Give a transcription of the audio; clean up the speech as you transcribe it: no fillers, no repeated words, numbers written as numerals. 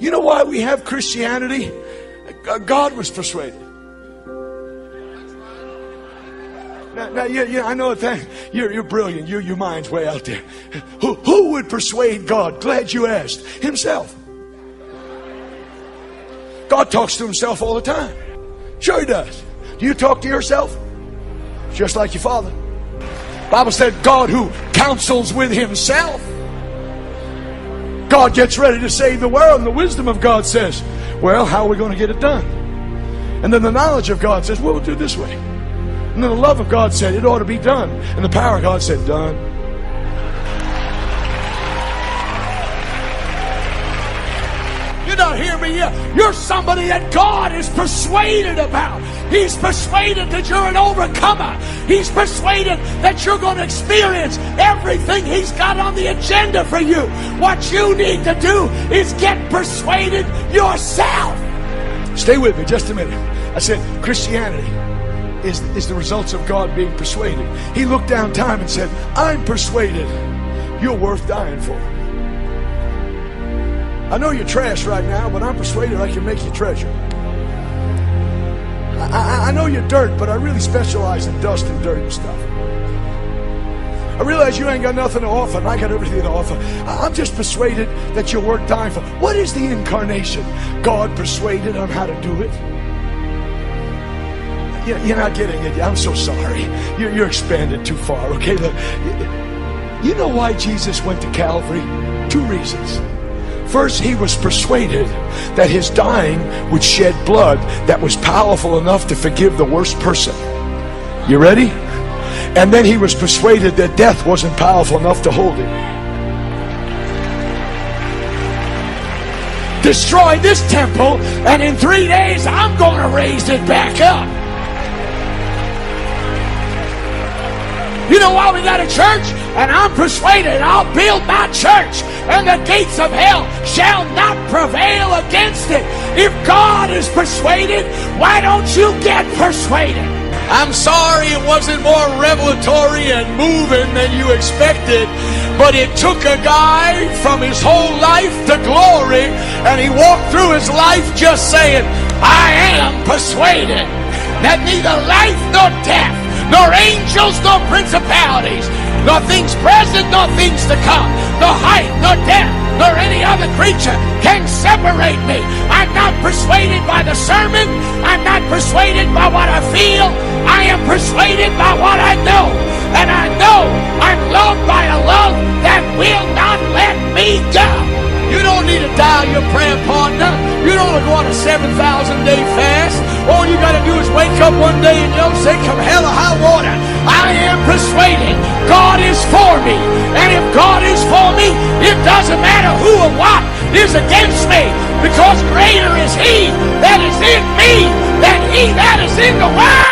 You know why we have Christianity? God was persuaded. Now I know that you're brilliant. Your mind's way out there. Who would persuade God? Glad you asked. Himself. God talks to himself all the time. Sure he does. Do you talk to yourself? Just like your father. Bible said God who counsels with himself. God gets ready to save the world, and the wisdom of God says, well, how are we going to get it done? And then the knowledge of God says, well, we'll do it this way. And then the love of God said, it ought to be done. And the power of God said, done. You're not hearing me yet. You're somebody that God is persuaded about. He's persuaded that you're an overcomer. He's persuaded that you're going to experience everything He's got on the agenda for you. What you need to do is get persuaded yourself. Stay with me just a minute. I said Christianity is the results of God being persuaded. He looked down time and said, I'm persuaded you're worth dying for. I know you're trash right now, but I'm persuaded I can make you treasure. I know you're dirt, but I really specialize in dust and dirt and stuff. I realize you ain't got nothing to offer, and I got everything to offer. I'm just persuaded that you're worth dying for. What is the incarnation? God persuaded on how to do it. You're not getting it. I'm so sorry. You're expanded too far, okay? You know why Jesus went to Calvary? 2 reasons. First, he was persuaded that his dying would shed blood that was powerful enough to forgive the worst person. You ready? And then he was persuaded that death wasn't powerful enough to hold him. Destroy this temple, and in 3 days I'm going to raise it back up. You know why we got a church? And I'm persuaded I'll build my church, and the gates of hell shall not prevail against it. If God is persuaded, why don't you get persuaded? I'm sorry it wasn't more revelatory and moving than you expected, but it took a guy from his whole life to glory, and he walked through his life just saying, I am persuaded that neither life nor death, nor angels, nor principalities, nor things present, nor things to come, nor height, nor depth, nor any other creature can separate me. I'm not persuaded by the sermon. I'm not persuaded by what I feel. I am persuaded by what I know. And I know I'm loved by a love that will not let me go. You don't need to dial your prayer partner. You don't want to go on a 7,000-day fast. All you got to do is wake up one day and say, come hell or high water, I am persuaded God is for me. And if God is for me, it doesn't matter who or what is against me, because greater is He that is in me than he that is in the world.